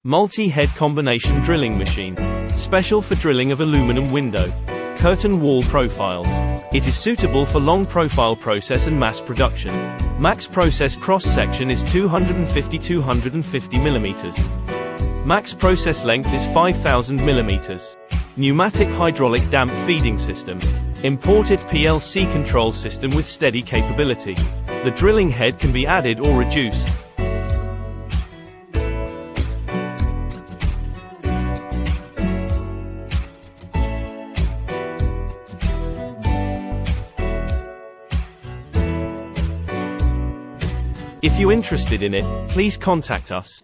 Multi-head combination drilling machine. Special for drilling of aluminum window, curtain wall profiles. It is suitable for long profile process and mass production. Max process cross-section is 250-250 mm. Max process length is 5000 mm. Pneumatic hydraulic damp feeding system. Imported PLC control system with steady capability. The drilling head can be added or reduced. If you're interested in it, please contact us.